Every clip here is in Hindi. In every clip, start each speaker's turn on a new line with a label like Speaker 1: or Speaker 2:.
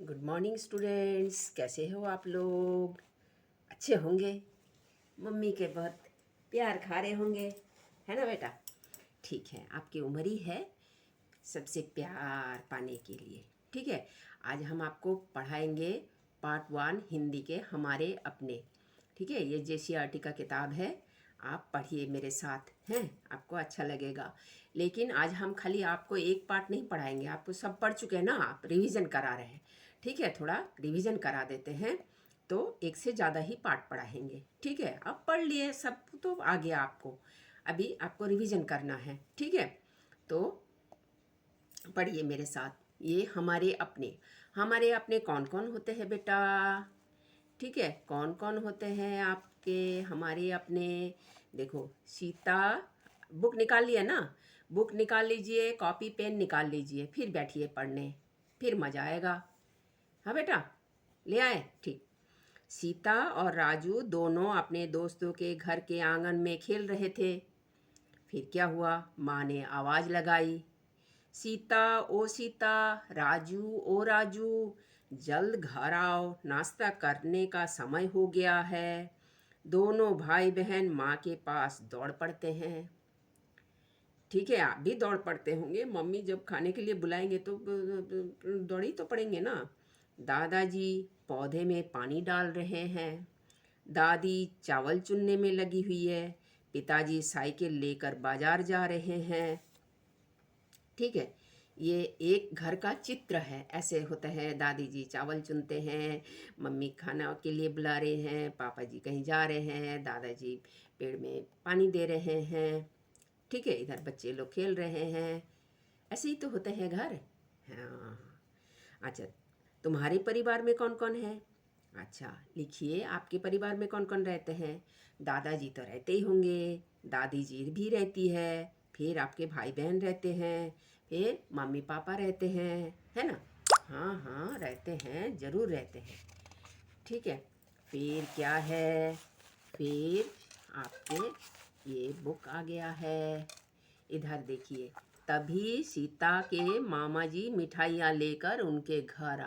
Speaker 1: गुड मॉर्निंग स्टूडेंट्स, कैसे हो आप लोग? अच्छे होंगे। मम्मी के बहुत प्यार खा रहे होंगे, है ना बेटा? ठीक है, आपकी उम्र ही है सबसे प्यार पाने के लिए। ठीक है, आज हम आपको पढ़ाएंगे पार्ट 1 हिंदी के हमारे अपने। ठीक है, ये JCERT का किताब है, आप पढ़िए मेरे साथ, हैं? आपको अच्छा लगेगा। लेकिन आज हम खाली आपको एक पार्ट नहीं पढ़ाएंगे, आपको सब पढ़ चुके हैं ना, आप रिवीजन करा रहे हैं। ठीक है, थोड़ा रिवीजन करा देते हैं, तो एक से ज़्यादा ही पार्ट पढ़ाएंगे। ठीक है, अब पढ़ लिए सब तो आ गया आपको, अभी आपको रिवीजन करना है। ठीक है, तो पढ़िए मेरे साथ। ये हमारे अपने कौन कौन होते हैं बेटा? ठीक है, कौन कौन होते हैं आपके हमारे अपने? देखो, सीता। बुक निकाल लिया ना? बुक निकाल लीजिए, कॉपी पेन निकाल लीजिए, फिर बैठिए पढ़ने, फिर मज़ा आएगा। हाँ बेटा, ले आए? ठीक। सीता और राजू दोनों अपने दोस्तों के घर के आंगन में खेल रहे थे। फिर क्या हुआ? माँ ने आवाज़ लगाई, सीता ओ सीता, राजू ओ राजू, जल्द घर आओ, नाश्ता करने का समय हो गया है। दोनों भाई बहन माँ के पास दौड़ पड़ते हैं। ठीक है, आप भी दौड़ पड़ते होंगे, मम्मी जब खाने के लिए बुलाएंगे तो दौड़ ही तो पड़ेंगे ना। दादाजी पौधे में पानी डाल रहे हैं, दादी चावल चुनने में लगी हुई है, पिताजी साइकिल लेकर बाजार जा रहे हैं। ठीक है, ये एक घर का चित्र है। ऐसे होता है, दादी जी चावल चुनते हैं, मम्मी खाना के लिए बुला रहे हैं, पापा जी कहीं जा रहे हैं, दादाजी पेड़ में पानी दे रहे हैं। ठीक है, इधर बच्चे लोग खेल रहे हैं। ऐसे ही तो होते हैं घर। हाँ। अच्छा, तुम्हारे परिवार में कौन कौन है? अच्छा, लिखिए आपके परिवार में कौन कौन रहते हैं। दादाजी तो रहते ही होंगे, दादी जी भी रहती है, फिर आपके भाई बहन रहते हैं, फिर मम्मी पापा रहते हैं, है ना? हाँ हाँ, रहते हैं, ज़रूर रहते हैं। ठीक है, फिर क्या है? फिर आपके ये बुक आ गया है, इधर देखिए। तभी सीता के मामा जी मिठाइयाँ लेकर उनके घर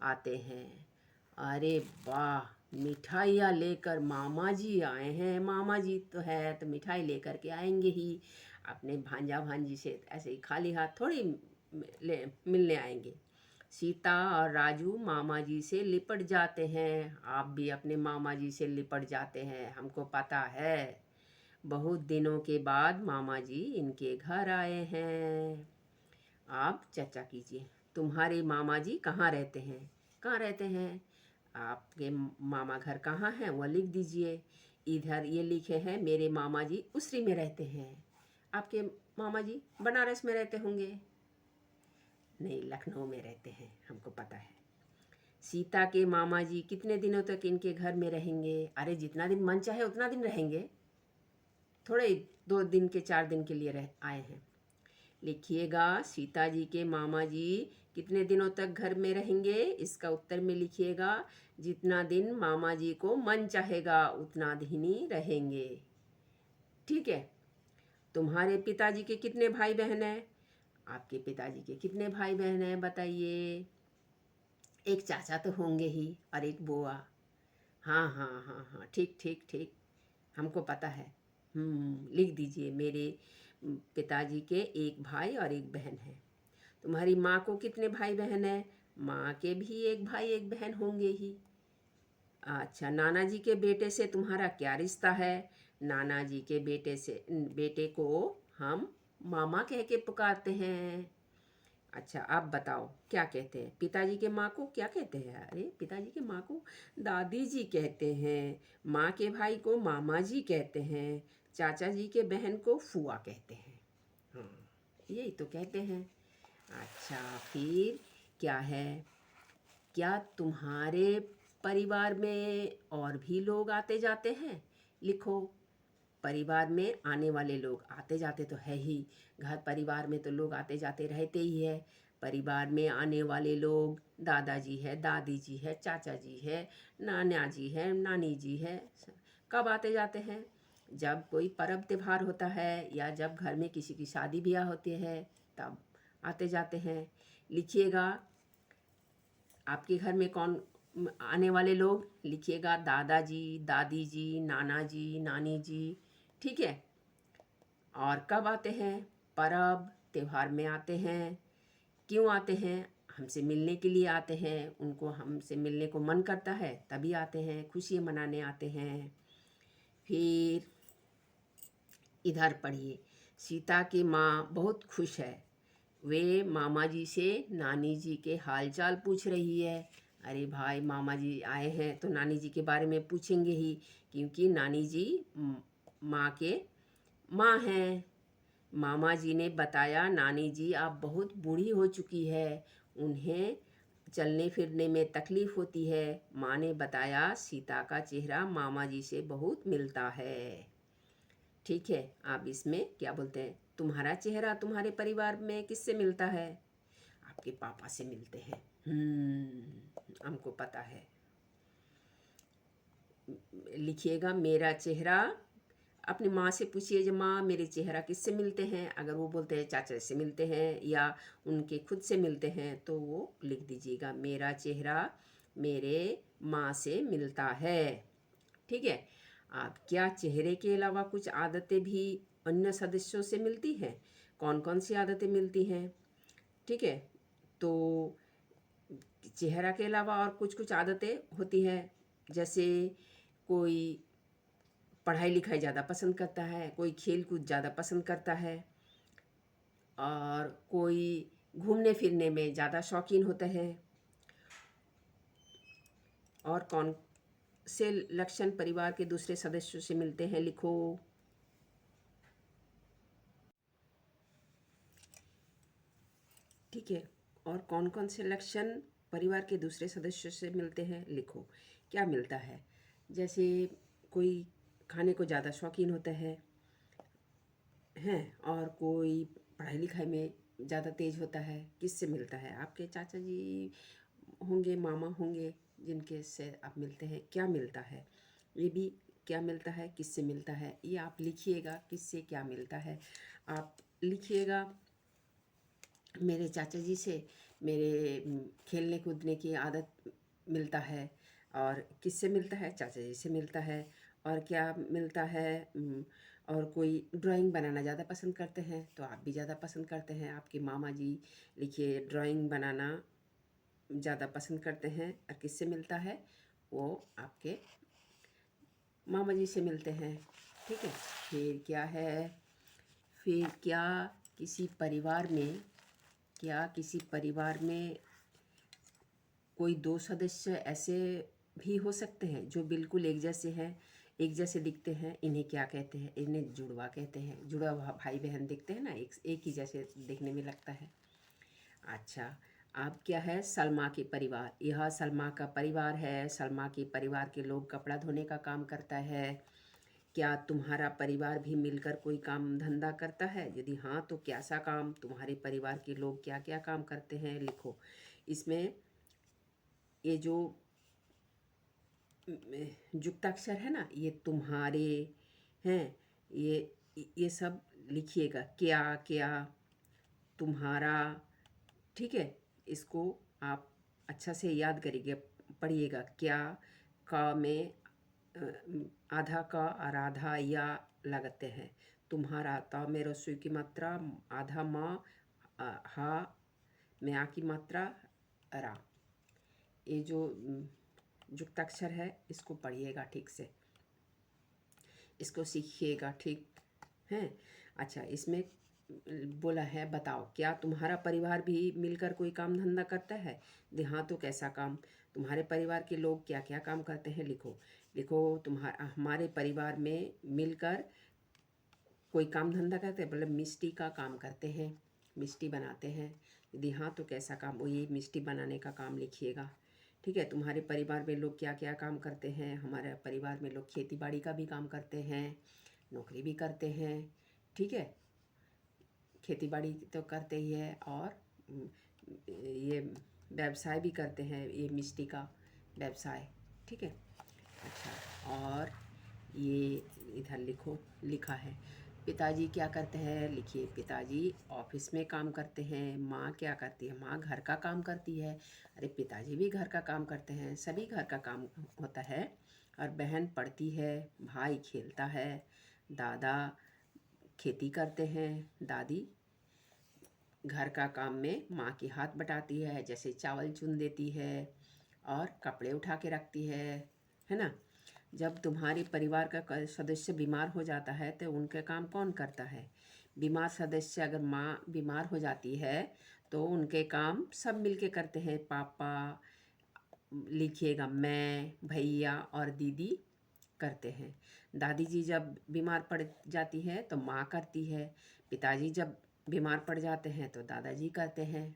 Speaker 1: आते हैं। अरे वाह, मिठाइयाँ लेकर मामा जी आए हैं। मामा जी तो है तो मिठाई लेकर के आएंगे ही, अपने भांजा भांजी से ऐसे ही खाली हाथ थोड़ी मिलने आएंगे। सीता और राजू मामा जी से लिपट जाते हैं। आप भी अपने मामा जी से लिपट जाते हैं, हमको पता है। बहुत दिनों के बाद मामा जी इनके घर आए हैं। आप चर्चा कीजिए, तुम्हारे मामा जी कहाँ रहते हैं? कहाँ रहते हैं? आपके मामा घर कहाँ हैं वह लिख दीजिए। इधर ये लिखे हैं, मेरे मामा जी उसरी में रहते हैं। आपके मामा जी बनारस में रहते होंगे? नहीं, लखनऊ में रहते हैं, हमको पता है। सीता के मामा जी कितने दिनों तक इनके घर में रहेंगे? अरे जितना दिन मन चाहे उतना दिन रहेंगे, थोड़े 2 दिन के 4 दिन के लिए रह आए हैं। लिखिएगा, सीता जी के मामा जी कितने दिनों तक घर में रहेंगे? इसका उत्तर में लिखिएगा, जितना दिन मामा जी को मन चाहेगा उतना दिन ही रहेंगे। ठीक है, तुम्हारे पिताजी के कितने भाई बहन हैं? आपके पिताजी के कितने भाई बहन हैं बताइए? एक चाचा तो होंगे ही और एक बुआ। हाँ हाँ हाँ हाँ, ठीक ठीक ठीक, हमको पता है। लिख दीजिए, मेरे पिताजी के एक भाई और एक बहन है। तुम्हारी माँ को कितने भाई बहन हैं? माँ के भी एक भाई एक बहन होंगे ही। अच्छा, नाना जी के बेटे से तुम्हारा क्या रिश्ता है? नाना जी के बेटे को हम मामा कह के पुकारते हैं। अच्छा, आप बताओ क्या कहते हैं? पिताजी के माँ को क्या कहते हैं? अरे पिताजी के माँ को दादी जी कहते हैं, माँ के भाई को मामा जी कहते हैं, चाचा जी के बहन को फूआ कहते हैं। हाँ, यही तो कहते हैं। अच्छा, फिर क्या है? क्या तुम्हारे परिवार में और भी लोग आते जाते हैं? लिखो, परिवार में आने वाले लोग आते जाते तो है ही, घर परिवार में तो लोग आते जाते रहते ही है। परिवार में आने वाले लोग दादाजी है, दादी जी है, चाचा जी है, नाना जी है, नानी जी है। कब आते जाते हैं? जब कोई पर्व त्योहार होता है या जब घर में किसी की शादी ब्याह होती है, तब आते जाते हैं। लिखिएगा, आपके घर में कौन आने वाले लोग, लिखिएगा दादाजी, दादी जी, नाना जी, नानी जी, ठीक है। और कब आते हैं, पर्व त्योहार में आते हैं। क्यों आते हैं, हमसे मिलने के लिए आते हैं, उनको हमसे मिलने को मन करता है तभी आते हैं, खुशियाँ मनाने आते हैं। फिर इधर पढ़िए, सीता की माँ बहुत खुश है, वे मामा जी से नानी जी के हालचाल पूछ रही है। अरे भाई, मामा जी आए हैं तो नानी जी के बारे में पूछेंगे ही, क्योंकि नानी जी माँ के माँ हैं। मामा जी ने बताया, नानी जी आप बहुत बूढ़ी हो चुकी है, उन्हें चलने फिरने में तकलीफ होती है। माँ ने बताया, सीता का चेहरा मामा जी से बहुत मिलता है। ठीक है, आप इसमें क्या बोलते हैं, तुम्हारा चेहरा तुम्हारे परिवार में किससे मिलता है, आपके पापा से मिलते हैं। हमको पता है। लिखिएगा, मेरा चेहरा, अपनी माँ से पूछिए जो माँ मेरे चेहरा किससे मिलते हैं। अगर वो बोलते हैं चाचा से मिलते हैं या उनके खुद से मिलते हैं तो वो लिख दीजिएगा, मेरा चेहरा मेरे माँ से मिलता है। ठीक है। आप क्या चेहरे के अलावा कुछ आदतें भी अन्य सदस्यों से मिलती हैं, कौन कौन सी आदतें मिलती हैं। ठीक है, तो चेहरा के अलावा और कुछ कुछ आदतें होती हैं, जैसे कोई पढ़ाई लिखाई ज़्यादा पसंद करता है, कोई खेल कूद ज़्यादा पसंद करता है, और कोई घूमने फिरने में ज़्यादा शौकीन होता है। और कौन से लक्षण परिवार के दूसरे सदस्यों से मिलते हैं, लिखो। ठीक है, और कौन कौन से लक्षण परिवार के दूसरे सदस्यों से मिलते हैं, लिखो। क्या मिलता है, जैसे कोई खाने को ज़्यादा शौकीन होता है हैं, और कोई पढ़ाई लिखाई में ज़्यादा तेज़ होता है, किससे मिलता है, आपके चाचा जी होंगे, मामा होंगे जिनके से आप मिलते हैं। क्या मिलता है, ये भी क्या मिलता है, किससे मिलता है, ये आप लिखिएगा, किससे क्या मिलता है। आप लिखिएगा, मेरे चाचा जी से मेरे खेलने कूदने की आदत मिलता है, और किससे मिलता है, चाचा जी से मिलता है। और क्या मिलता है, और कोई ड्राइंग बनाना ज़्यादा पसंद करते हैं तो आप भी ज़्यादा पसंद करते हैं, आपके मामा जी लिखिए ड्राइंग बनाना ज़्यादा पसंद करते हैं, और किससे मिलता है, वो आपके मामा जी से मिलते हैं। ठीक है, फिर क्या है, फिर क्या किसी परिवार में, क्या किसी परिवार में कोई दो सदस्य ऐसे भी हो सकते हैं जो बिल्कुल एक जैसे हैं, एक जैसे दिखते हैं, इन्हें क्या कहते हैं, इन्हें जुड़वा कहते हैं। जुड़ा भाई बहन दिखते हैं ना, एक ही जैसे दिखने में लगता है। अच्छा, अब क्या है, सलमा के परिवार, यह सलमा का परिवार है, सलमा के परिवार के लोग कपड़ा धोने का काम करता है। क्या तुम्हारा परिवार भी मिलकर कोई काम धंधा करता है, यदि हाँ तो कैसा काम, तुम्हारे परिवार के लोग क्या क्या काम करते हैं, लिखो। इसमें ये जो युक्ताक्षर है ना, ये तुम्हारे हैं, ये सब लिखिएगा, क्या क्या, तुम्हारा। ठीक है, इसको आप अच्छा से याद करिए, पढ़िएगा। क्या का में आधा का और आधा या लगाते हैं, तुम्हारा ता में रसोई की मात्रा, आधा माँ, हा में आ की मात्रा, रा। ये जो युक्ताक्षर है इसको पढ़िएगा ठीक से, इसको सीखिएगा, ठीक है। अच्छा, इसमें बोला है, बताओ क्या तुम्हारा परिवार भी मिलकर कोई काम धंधा करता है, हाँ तो कैसा काम, तुम्हारे परिवार के लोग क्या क्या काम करते हैं, लिखो। लिखो, हमारे परिवार में मिलकर कोई काम धंधा करते हैं, मतलब मिष्टी का काम करते हैं, मिष्टी बनाते हैं, यदि हाँ तो कैसा काम, वो ये मिष्टी बनाने का काम लिखिएगा। ठीक है, तुम्हारे परिवार में लोग क्या क्या काम करते हैं, हमारे परिवार में लोग खेती बाड़ी का भी काम करते हैं, नौकरी भी करते हैं। ठीक है, खेती बाड़ी तो करते ही है, और ये व्यवसाय भी करते हैं, ये मिष्टी का व्यवसाय। ठीक है। अच्छा, और ये इधर लिखो, लिखा है, पिताजी क्या करते हैं, लिखिए पिताजी ऑफिस में काम करते हैं। माँ क्या करती है, माँ घर का काम करती है। अरे पिताजी भी घर का काम करते हैं, सभी घर का काम होता है। और बहन पढ़ती है, भाई खेलता है, दादा खेती करते हैं, दादी घर का काम में माँ की हाथ बटाती है, जैसे चावल चुन देती है और कपड़े उठा के रखती है ना। जब तुम्हारे परिवार का सदस्य बीमार हो जाता है तो उनका काम कौन करता है? बीमार सदस्य, अगर माँ बीमार हो जाती है तो उनके काम सब मिलके करते हैं। पापा, लिखिएगा मैं, भैया और दीदी करते हैं। दादी जी जब बीमार पड़ जाती है तो माँ करती है। पिताजी जब बीमार पड़ जाते हैं तो दादाजी करते हैं।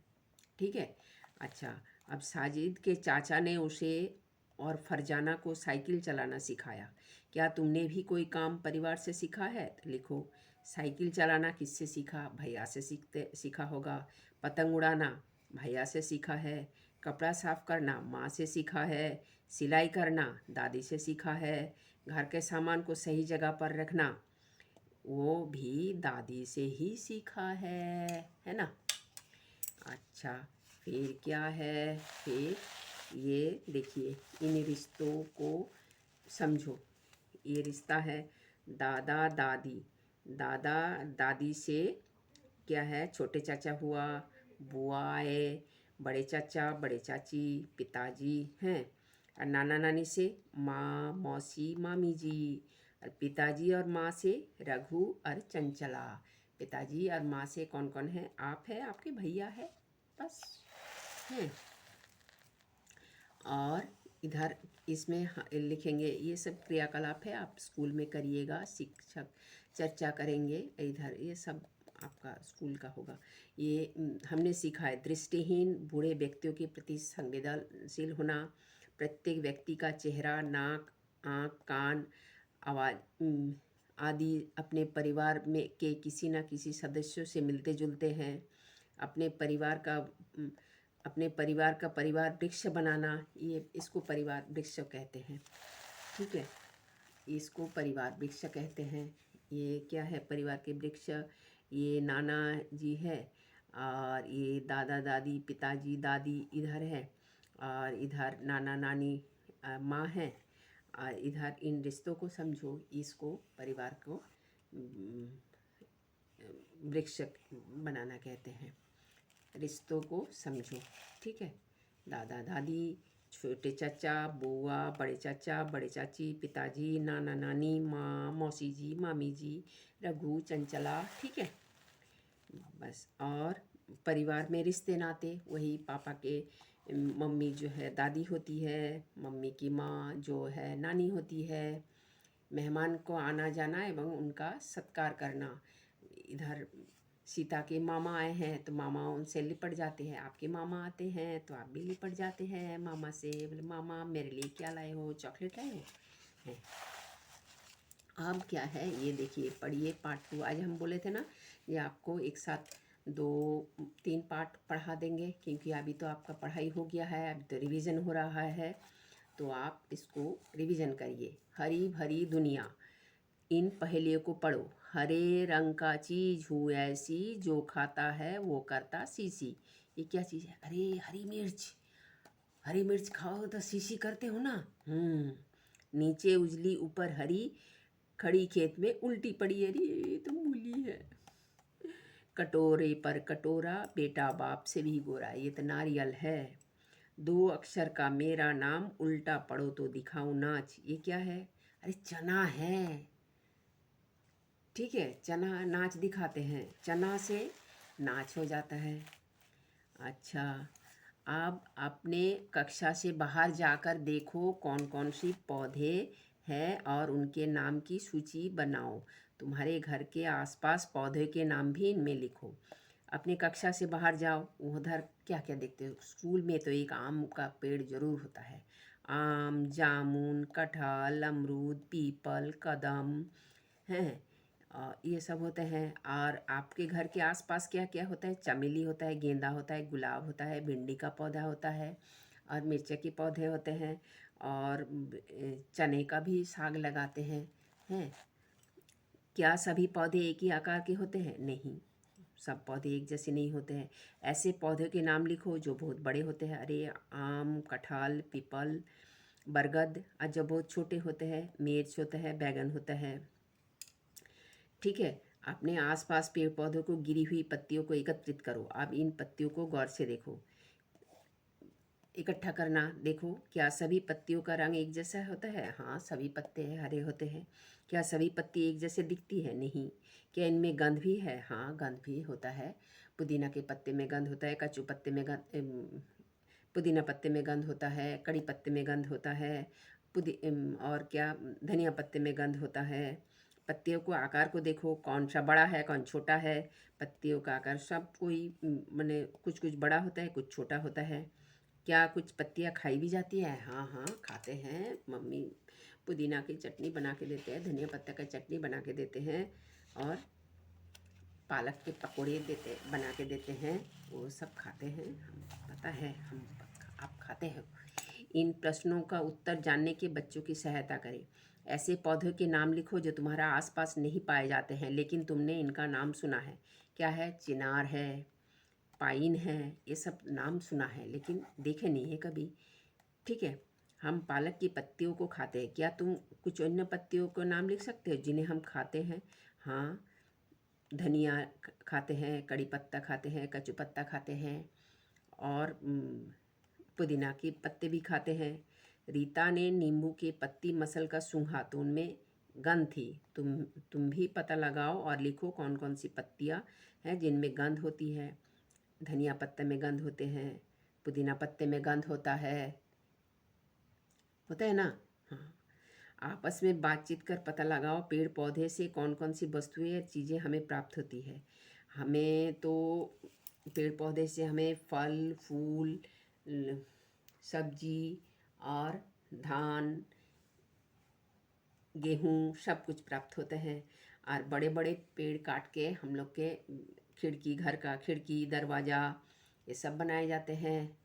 Speaker 1: ठीक है। अच्छा, अब साजिद के चाचा ने उसे और फरजाना को साइकिल चलाना सिखाया। क्या तुमने भी कोई काम परिवार से सीखा है? तो लिखो, साइकिल चलाना किससे सीखा? भैया से सीखा होगा। पतंग उड़ाना भैया से सीखा है। कपड़ा साफ करना माँ से सीखा है। सिलाई करना दादी से सीखा है। घर के सामान को सही जगह पर रखना वो भी दादी से ही सीखा है ना। अच्छा, फिर क्या है? फिर ये देखिए, इन रिश्तों को समझो। ये रिश्ता है दादा दादी। दादा दादी से क्या है? छोटे चाचा हुआ, बुआ है, बड़े चाचा बड़े चाची, पिताजी हैं। और नाना नानी से माँ मौसी मामी जी। और पिताजी और माँ से रघु और चंचला। पिताजी और माँ से कौन कौन है? आप है, आपके भैया है, बस हैं। और इधर इसमें लिखेंगे, ये सब क्रियाकलाप है, आप स्कूल में करिएगा, शिक्षक चर्चा करेंगे। इधर ये सब आपका स्कूल का होगा। ये हमने सीखा है दृष्टिहीन बूढ़े व्यक्तियों के प्रति संवेदनशील होना। प्रत्येक व्यक्ति का चेहरा, नाक, आँख, कान, आवाज़ आदि अपने परिवार में के किसी न किसी सदस्यों से मिलते जुलते हैं। अपने परिवार का परिवार वृक्ष बनाना, ये इसको परिवार वृक्ष कहते हैं। ठीक है, इसको परिवार वृक्ष कहते हैं। ये क्या है परिवार के वृक्ष? ये नाना जी है और ये दादा दादी, पिताजी दादी इधर है और इधर नाना नानी माँ है। और इधर इन रिश्तों को समझो, इसको परिवार को वृक्ष बनाना कहते हैं। रिश्तों को समझो। ठीक है, दादा दादी, छोटे चाचा, बुआ, बड़े चाचा बड़े चाची, पिताजी, नाना नानी, माँ मौसी जी मामी जी, रघु चंचला। ठीक है, बस। और परिवार में रिश्ते नाते वही पापा के मम्मी जो है दादी होती है, मम्मी की माँ जो है नानी होती है। मेहमान को आना जाना एवं उनका सत्कार करना। इधर सीता के मामा आए हैं तो मामा उनसे लिपट जाते हैं। आपके मामा आते हैं तो आप भी लिपट जाते हैं मामा से। बोले मामा मेरे लिए क्या लाए हो? चॉकलेट लाए हो? है। अब क्या है ये देखिए, पढ़िए पार्ट 2। आज हम बोले थे ना ये आपको एक साथ 2-3 पार्ट पढ़ा देंगे, क्योंकि अभी तो आपका पढ़ाई हो गया है, अभी तो रिवीजन हो रहा है। तो आप इसको रिवीजन करिए। हरी भरी दुनिया, इन पहेलियों को पढ़ो। हरे रंग का चीज हूँ ऐसी, जो खाता है वो करता सीसी। ये क्या चीज़ है? अरे हरी मिर्च। हरी मिर्च खाओ तो सीसी करते हो ना। नीचे उजली ऊपर हरी, खड़ी खेत में उल्टी पड़ी। अरे ये तो मूली है। कटोरे पर कटोरा, बेटा बाप से भी गोरा। ये तो नारियल है। 2 अक्षर का मेरा नाम, उल्टा पढ़ो तो दिखाऊं नाच। ये क्या है? अरे चना है। ठीक है, चना नाच दिखाते हैं, चना से नाच हो जाता है। अच्छा, अब अपने कक्षा से बाहर जाकर देखो कौन कौन सी पौधे हैं और उनके नाम की सूची बनाओ। तुम्हारे घर के आसपास पौधे के नाम भी इनमें लिखो। अपने कक्षा से बाहर जाओ, उधर क्या क्या देखते हो? स्कूल में तो एक आम का पेड़ जरूर होता है। आम, जामुन, कटहल, अमरूद, पीपल, कदम हैं, ये सब होते हैं। और आपके घर के आसपास क्या क्या होता है? चमेली होता है, गेंदा होता है, गुलाब होता है, भिंडी का पौधा होता है और मिर्च के पौधे होते हैं और चने का भी साग लगाते हैं। क्या सभी पौधे एक ही आकार के होते हैं? नहीं, सब पौधे एक जैसे नहीं होते हैं। ऐसे पौधों के नाम लिखो जो बहुत बड़े होते हैं। अरे आम, कटहल, पीपल, बरगद। और जो बहुत छोटे होते हैं, मिर्च होता है, बैगन होता है। ठीक है, अपने आसपास पेड़ पौधों को गिरी हुई पत्तियों को एकत्रित करो। अब इन पत्तियों को गौर से देखो, इकट्ठा करना। देखो, क्या सभी पत्तियों का रंग एक जैसा होता है? हाँ, सभी पत्ते हरे होते हैं। क्या सभी पत्ती एक जैसे दिखती है? नहीं। क्या इनमें गंध भी है? हाँ, गंध भी होता है। पुदीना के पत्ते में गंध होता है, कचू पत्ते में पुदीना पत्ते में गंध होता है, कड़ी पत्ते में गंध होता है, और क्या, धनिया पत्ते में गंध होता है। पत्तियों को आकार को देखो, कौन सा बड़ा है, कौन छोटा है। पत्तियों का आकार सब कोई माने कुछ कुछ बड़ा होता है, कुछ छोटा होता है। क्या कुछ पत्तियाँ खाई भी जाती है? हाँ हाँ, खाते हैं। मम्मी पुदीना की चटनी बना के देते हैं, धनिया पत्ता का चटनी बना के देते हैं, और पालक के पकोड़े बना के देते हैं। वो सब खाते हैं, हम पता है, हम आप खाते हैं। इन प्रश्नों का उत्तर जानने के बच्चों की सहायता करें। ऐसे पौधों के नाम लिखो जो तुम्हारा आसपास नहीं पाए जाते हैं लेकिन तुमने इनका नाम सुना है। क्या है? चिनार है, पाइन है, ये सब नाम सुना है लेकिन देखे नहीं है कभी। ठीक है, हम पालक की पत्तियों को खाते हैं। क्या तुम कुछ अन्य पत्तियों को नाम लिख सकते हो जिन्हें हम खाते हैं? हाँ, धनिया खाते हैं, कड़ी पत्ता खाते हैं, कचू पत्ता खाते हैं, और पुदीना के पत्ते भी खाते हैं। रीता ने नींबू के पत्ती मसल का सूंघा तो उनमें गंध थी। तुम भी पता लगाओ और लिखो कौन कौन सी पत्तियाँ हैं जिनमें गंध होती है। धनिया पत्ते में गंध होते हैं, पुदीना पत्ते में गंध होता है ना। हाँ, आपस में बातचीत कर पता लगाओ पेड़ पौधे से कौन कौन सी वस्तुएं या चीज़ें हमें प्राप्त होती है। हमें तो पेड़ पौधे से हमें फल फूल, सब्जी और धान, गेहूँ सब कुछ प्राप्त होते हैं। और बड़े बड़े पेड़ काट के हम लोग के खिड़की, घर का खिड़की, दरवाज़ा, ये सब बनाए जाते हैं,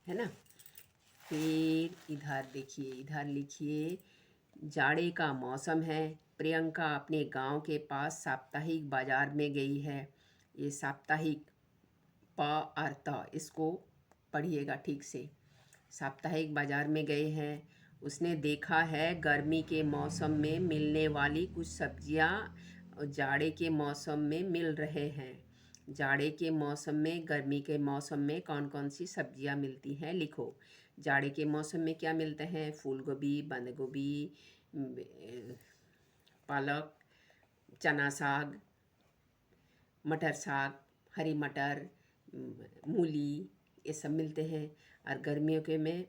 Speaker 1: है ना। फिर इधर देखिए, इधर लिखिए, जाड़े का मौसम है, प्रियंका अपने गांव के पास साप्ताहिक बाजार में गई है। ये साप्ताहिक, प और त, इसको पढ़िएगा ठीक से। साप्ताहिक बाजार में गए हैं। उसने देखा है गर्मी के मौसम में मिलने वाली कुछ सब्जियां जाड़े के मौसम में मिल रहे हैं। जाड़े के मौसम में, गर्मी के मौसम में कौन कौन सी सब्जियां मिलती हैं लिखो। जाड़े के मौसम में क्या मिलते हैं? फूल गोभी, बंद गोभी, पालक, चना साग, मटर साग, हरी मटर, मूली, ये सब मिलते हैं। और गर्मियों के में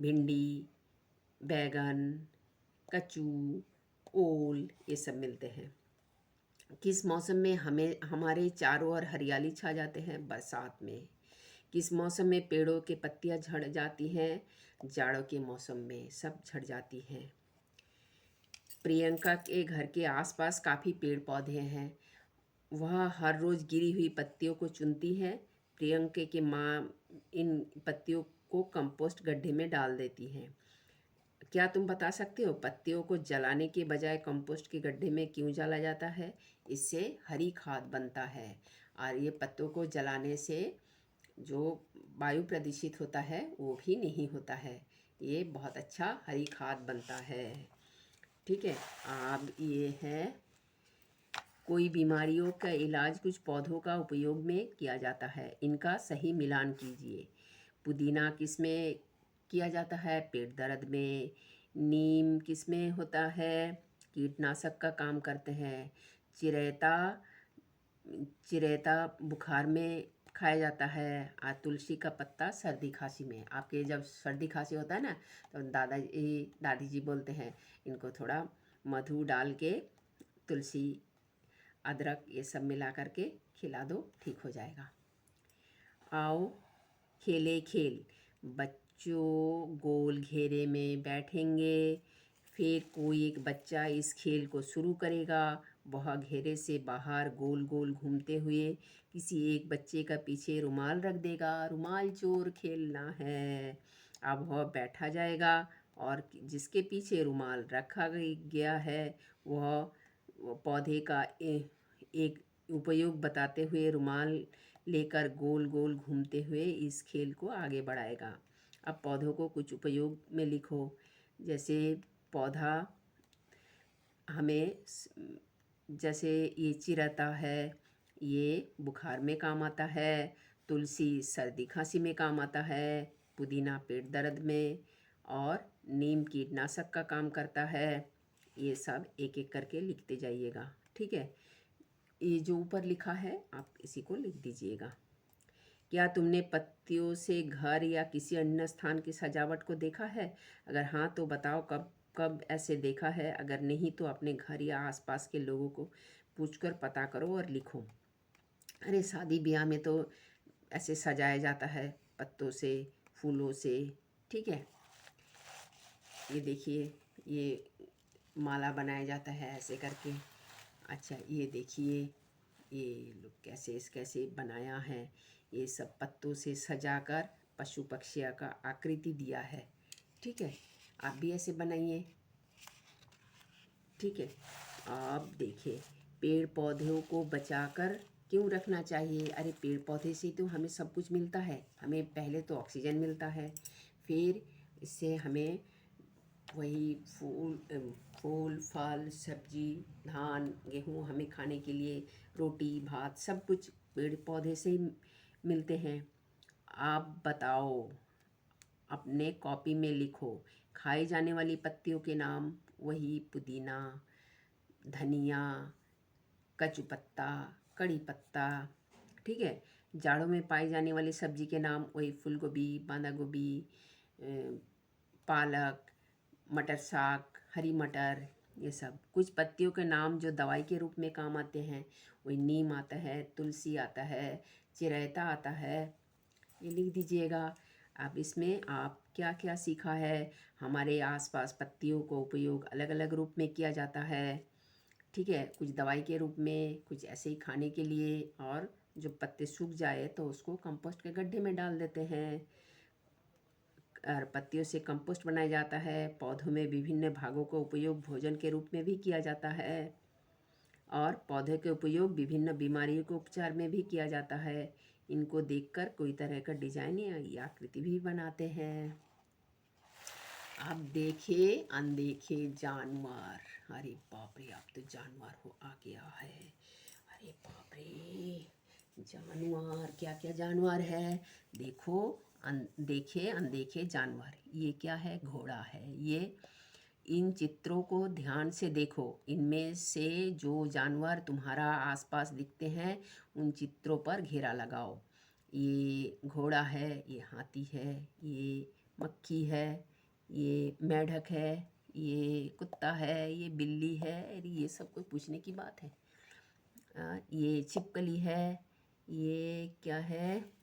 Speaker 1: भिंडी, बैगन, कचू, ओल, ये सब मिलते हैं। किस मौसम में हमें हमारे चारों ओर हरियाली छा जाते हैं? बरसात में। किस मौसम में पेड़ों के पत्तियां झड़ जाती हैं? जाड़ों के मौसम में सब झड़ जाती हैं। प्रियंका के घर के आसपास काफ़ी पेड़ पौधे हैं। वह हर रोज़ गिरी हुई पत्तियों को चुनती है। प्रियंका की माँ इन पत्तियों को कंपोस्ट गड्ढे में डाल देती हैं। क्या तुम बता सकते हो पत्तियों को जलाने के बजाय कंपोस्ट के गड्ढे में क्यों डाला जाता है? इससे हरी खाद बनता है। और ये पत्तों को जलाने से जो वायु प्रदूषित होता है वो भी नहीं होता है। ये बहुत अच्छा हरी खाद बनता है। ठीक है, अब ये है, कोई बीमारियों का इलाज कुछ पौधों का उपयोग में किया जाता है, इनका सही मिलान कीजिए। पुदीना किस में किया जाता है? पेट दर्द में। नीम किस में होता है? कीटनाशक का काम करते हैं। चिरैता चिरैता बुखार में खाया जाता है। और तुलसी का पत्ता सर्दी खांसी में। आपके जब सर्दी खांसी होता है ना, तो दादी जी बोलते हैं इनको थोड़ा मधु डाल के, तुलसी, अदरक, ये सब मिला करके खिला दो, ठीक हो जाएगा। आओ खेले खेल। बच्चों गोल घेरे में बैठेंगे। फिर कोई एक बच्चा इस खेल को शुरू करेगा। वह घेरे से बाहर गोल गोल घूमते हुए किसी एक बच्चे का पीछे रुमाल रख देगा। रुमाल चोर खेलना है। अब वह बैठा जाएगा और जिसके पीछे रुमाल रखा गया है वह पौधे का एक उपयोग बताते हुए रुमाल लेकर गोल गोल घूमते हुए इस खेल को आगे बढ़ाएगा। अब पौधों को कुछ उपयोग में लिखो, जैसे पौधा हमें जैसे ये चिरता है, ये बुखार में काम आता है, तुलसी सर्दी खांसी में काम आता है, पुदीना पेट दर्द में, और नीम कीटनाशक का काम करता है। ये सब एक एक करके लिखते जाइएगा, ठीक है। ये जो ऊपर लिखा है आप इसी को लिख दीजिएगा। क्या तुमने पत्तियों से घर या किसी अन्य स्थान की सजावट को देखा है? अगर हाँ तो बताओ कब कब ऐसे देखा है। अगर नहीं तो अपने घर या आसपास के लोगों को पूछकर पता करो और लिखो। अरे शादी ब्याह में तो ऐसे सजाया जाता है पत्तों से, फूलों से, ठीक है। ये देखिए, ये माला बनाया जाता है ऐसे करके। अच्छा ये देखिए, ये लोग कैसे बनाया है। ये सब पत्तों से सजाकर पशु पक्षियों का आकृति दिया है, ठीक है। आप भी ऐसे बनाइए, ठीक है। आप देखिए, पेड़ पौधों को बचाकर क्यों रखना चाहिए? अरे पेड़ पौधे से तो हमें सब कुछ मिलता है। हमें पहले तो ऑक्सीजन मिलता है, फिर इससे हमें वही फूल फल सब्जी धान गेहूँ हमें खाने के लिए, रोटी भात सब कुछ पेड़ पौधे से ही मिलते हैं। आप बताओ, अपने कॉपी में लिखो खाई जाने वाली पत्तियों के नाम। वही पुदीना, धनिया, कचू पत्ता, कड़ी पत्ता, ठीक है। जाड़ों में पाई जाने वाली सब्जी के नाम वही फूल गोभी, बांधा गोभी, पालक, मटर साग, हरी मटर, ये सब। कुछ पत्तियों के नाम जो दवाई के रूप में काम आते हैं, वही नीम आता है, तुलसी आता है, चिरैता आता है। ये लिख दीजिएगा। अब इसमें आप क्या क्या सीखा है? हमारे आसपास पत्तियों को उपयोग अलग अलग रूप में किया जाता है, ठीक है। कुछ दवाई के रूप में, कुछ ऐसे ही खाने के लिए, और जो पत्ते सूख जाए तो उसको कंपोस्ट के गड्ढे में डाल देते हैं। और पत्तियों से कंपोस्ट बनाया जाता है। पौधों में विभिन्न भागों का उपयोग भोजन के रूप में भी किया जाता है, और पौधे के उपयोग विभिन्न बीमारियों के उपचार में भी किया जाता है। इनको देखकर कोई तरह का डिजाइन या आकृति भी बनाते हैं। आप देखे अनदेखे जानवर। अरे बाप रे, आप तो जानवर हो आ गया है। अरे बाप रे, जानवर, क्या क्या जानवर है? देखो, देखे अनदेखे जानवर। ये क्या है? घोड़ा है ये। इन चित्रों को ध्यान से देखो। इनमें से जो जानवर तुम्हारा आसपास दिखते हैं उन चित्रों पर घेरा लगाओ। ये घोड़ा है, ये हाथी है, ये मक्खी है, ये मेंढक है, ये कुत्ता है, ये बिल्ली है। अरे ये सब कोई पूछने की बात है? ये छिपकली है, ये क्या है?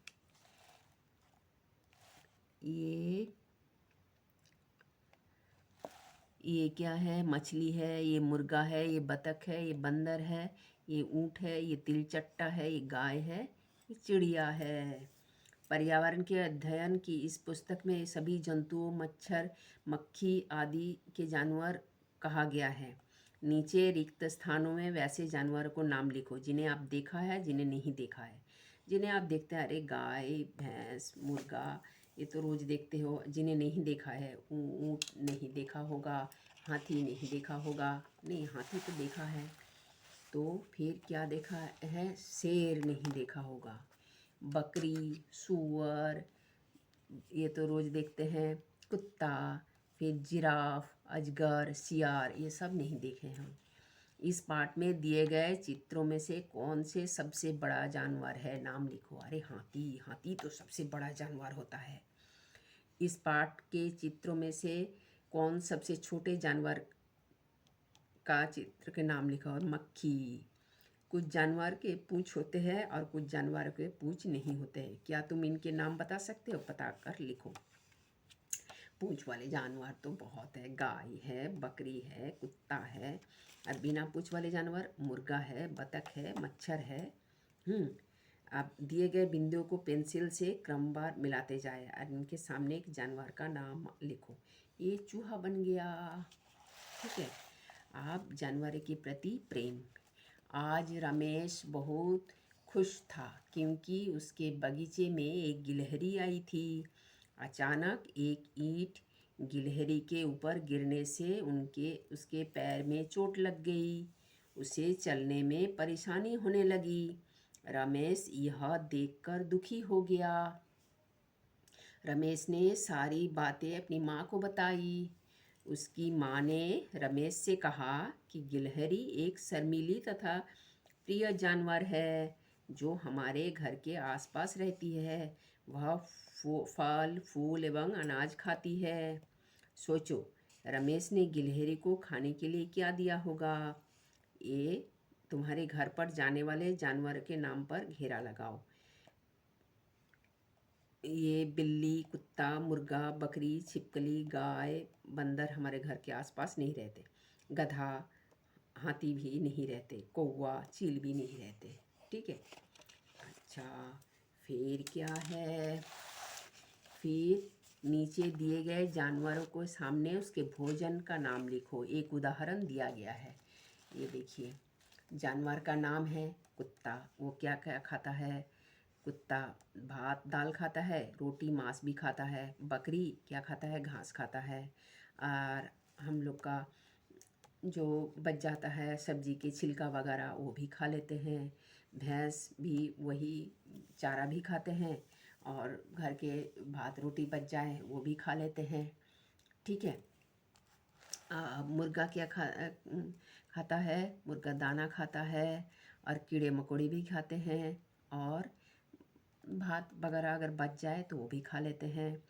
Speaker 1: ये क्या है? मछली है, ये मुर्गा है, ये बतख है, ये बंदर है, ये ऊँट है, ये तिलचट्टा है, ये गाय है, ये चिड़िया है। पर्यावरण के अध्ययन की इस पुस्तक में सभी जंतुओं, मच्छर, मक्खी आदि के जानवर कहा गया है। नीचे रिक्त स्थानों में वैसे जानवरों को नाम लिखो जिन्हें आप देखा है, जिन्हें नहीं देखा है। जिन्हें आप देखते हैं, अरे गाय भैंस मुर्गा ये तो रोज़ देखते हो। जिन्हें नहीं देखा है, ऊँट नहीं देखा होगा, हाथी नहीं देखा होगा। नहीं, हाथी तो देखा है। तो फिर क्या देखा है? शेर नहीं देखा होगा, बकरी, सूअर ये तो रोज़ देखते हैं, कुत्ता, फिर जिराफ, अजगर, सियार ये सब नहीं देखे हम। इस पाठ में दिए गए चित्रों में से कौन से सबसे बड़ा जानवर है? नाम लिखो। अरे हाथी, हाथी तो सबसे बड़ा जानवर होता है। इस पाठ के चित्रों में से कौन सबसे छोटे जानवर का चित्र के नाम लिखो। और मक्खी। कुछ जानवर के पूंछ होते हैं और कुछ जानवर के पूंछ नहीं होते हैं। क्या तुम इनके नाम बता सकते हो? पता कर लिखो। पूंछ वाले जानवर तो बहुत है, गाय है, बकरी है, कुत्ता है। और बिना पूंछ वाले जानवर मुर्गा है, बतख है, मच्छर है। आप दिए गए बिंदुओं को पेंसिल से क्रमवार मिलाते जाए और इनके सामने एक जानवर का नाम लिखो। ये चूहा बन गया, ठीक है। आप जानवर के प्रति प्रेम। आज रमेश बहुत खुश था क्योंकि उसके बगीचे में एक गिलहरी आई थी। अचानक एक ईंट गिलहरी के ऊपर गिरने से उसके पैर में चोट लग गई। उसे चलने में परेशानी होने लगी। रमेश यह देखकर दुखी हो गया। रमेश ने सारी बातें अपनी माँ को बताई। उसकी माँ ने रमेश से कहा कि गिलहरी एक शर्मीली तथा प्रिय जानवर है जो हमारे घर के आसपास रहती है। वह फल फूल एवं अनाज खाती है। सोचो, रमेश ने गिलहरी को खाने के लिए क्या दिया होगा। ये तुम्हारे घर पर जाने वाले जानवर के नाम पर घेरा लगाओ। ये बिल्ली, कुत्ता, मुर्गा, बकरी, छिपकली, गाय, बंदर हमारे घर के आसपास नहीं रहते। गधा, हाथी भी नहीं रहते। कौवा, चील भी नहीं रहते। ठीक है। अच्छा, फिर क्या है। फिर नीचे दिए गए जानवरों को सामने उसके भोजन का नाम लिखो। एक उदाहरण दिया गया है। ये देखिए, जानवर का नाम है कुत्ता। वो क्या क्या खाता है। कुत्ता भात दाल खाता है, रोटी मांस भी खाता है। बकरी क्या खाता है, घास खाता है। और हम लोग का जो बच जाता है सब्जी के छिलका वगैरह वो भी खा लेते हैं। भैंस भी वही चारा भी खाते हैं और घर के भात रोटी बच जाए वो भी खा लेते हैं। ठीक है। मुर्गा क्या खाता है। मुर्गा दाना खाता है और कीड़े मकोड़े भी खाते हैं और भात वगैरह अगर बच जाए तो वो भी खा लेते हैं।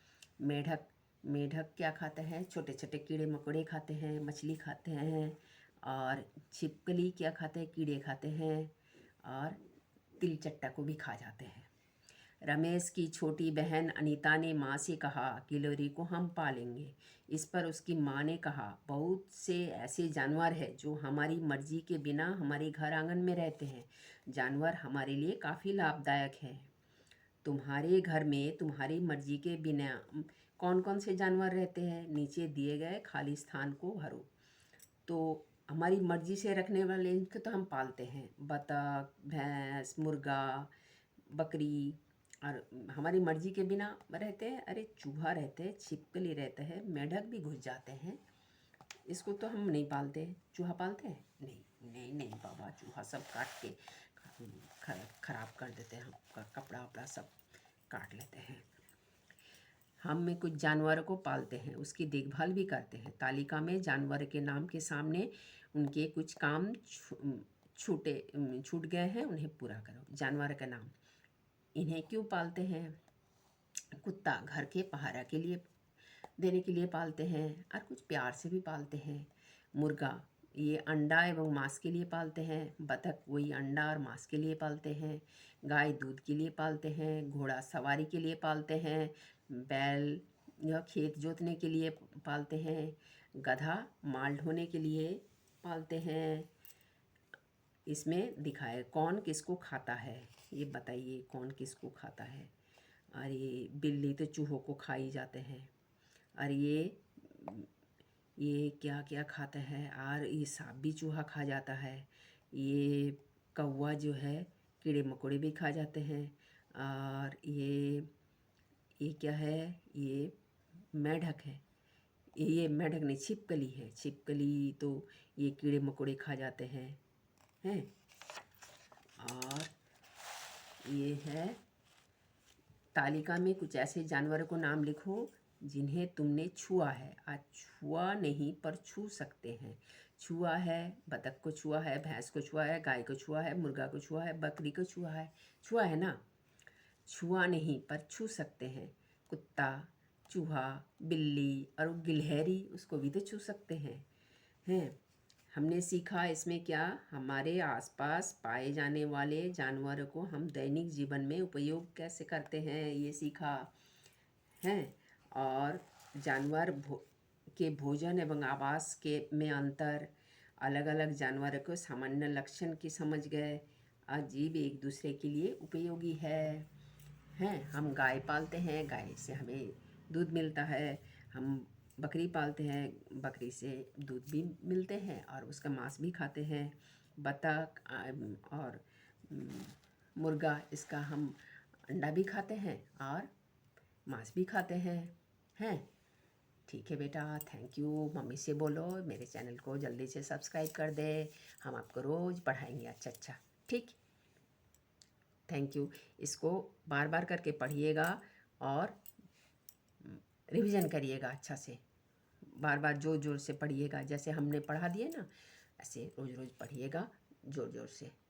Speaker 1: मेढक मेढक क्या खाते हैं, छोटे छोटे कीड़े मकोड़े खाते हैं, मछली खाते हैं। और छिपकली क्या खाते हैं, कीड़े खाते हैं और तिल चट्टा को भी खा जाते हैं। रमेश की छोटी बहन अनीता ने माँ से कहा गिलहरी को हम पालेंगे। इस पर उसकी माँ ने कहा बहुत से ऐसे जानवर हैं जो हमारी मर्जी के बिना हमारे घर आंगन में रहते हैं। जानवर हमारे लिए काफ़ी लाभदायक हैं। तुम्हारे घर में तुम्हारी मर्जी के बिना कौन कौन से जानवर रहते हैं। नीचे दिए गए खाली स्थान को भरो। तो हमारी मर्जी से रखने वाले इनको तो हम पालते हैं। बतख, भैंस, मुर्गा, बकरी। और हमारी मर्जी के बिना रहते हैं, अरे चूहा रहते हैं, छिपकली रहते हैं, मेढक भी घुस जाते हैं। इसको तो हम नहीं पालते। चूहा पालते हैं? नहीं नहीं नहीं बाबा, चूहा सब काट के खराब कर देते हैं। हम कपड़ा वपड़ा सब काट लेते हैं। हम में कुछ जानवरों को पालते हैं, उसकी देखभाल भी करते हैं। तालिका में जानवर के नाम के सामने उनके कुछ काम छूट गए हैं, उन्हें पूरा करो। जानवर का नाम। इन्हें क्यों पालते हैं। कुत्ता घर के पहरा के लिए देने के लिए पालते हैं और कुछ प्यार से भी पालते हैं। मुर्गा ये अंडा एवं मांस के लिए पालते हैं। बतख वही अंडा और मांस के लिए पालते हैं। गाय दूध के लिए पालते हैं। घोड़ा सवारी के लिए पालते हैं। बैल यह खेत जोतने के लिए पालते हैं। गधा माल ढोने के लिए पालते हैं। इसमें दिखाए कौन किसको खाता है, ये बताइए कौन किसको खाता है। और ये बिल्ली तो चूहों को खा ही जाते हैं। और ये क्या क्या खाता है। और ये सांप भी चूहा खा जाता है। ये कौवा जो है कीड़े मकोड़े भी खा जाते हैं। और ये क्या है, ये मेढक है। ये मेढक नहीं, छिपकली है। छिपकली तो ये कीड़े मकोड़े खा जाते हैं। और ये है तालिका में कुछ ऐसे जानवरों को नाम लिखो जिन्हें तुमने छुआ है। आज छुआ नहीं पर छू सकते हैं। छुआ है, बतख को छुआ है, भैंस को छुआ है, गाय को छुआ है, मुर्गा को छुआ है, बकरी को छुआ है। छुआ है ना। छुआ नहीं पर छू सकते हैं। कुत्ता, चूहा, बिल्ली और गिलहरी उसको भी तो छू सकते हैं। हमने सीखा इसमें क्या, हमारे आसपास पाए जाने वाले जानवरों को हम दैनिक जीवन में उपयोग कैसे करते हैं, ये सीखा है। और जानवर के भोजन एवं आवास के में अंतर, अलग अलग जानवरों को सामान्य लक्षण की समझ गए। अजीब एक दूसरे के लिए उपयोगी है। हम गाय पालते हैं, गाय से हमें दूध मिलता है। हम बकरी पालते हैं, बकरी से दूध भी मिलते हैं और उसका मांस भी खाते हैं। बतख और मुर्गा, इसका हम अंडा भी खाते हैं और मांस भी खाते हैं। ठीक है बेटा, थैंक यू। मम्मी से बोलो मेरे चैनल को जल्दी से सब्सक्राइब कर दे, हम आपको रोज़ पढ़ाएंगे अच्छा। ठीक, थैंक यू। इसको बार बार करके पढ़िएगा और रिवीजन करिएगा अच्छा से। बार बार जोर जोर से पढ़िएगा, जैसे हमने पढ़ा दिए ना, ऐसे रोज़ रोज़ पढ़िएगा जोर जोर से।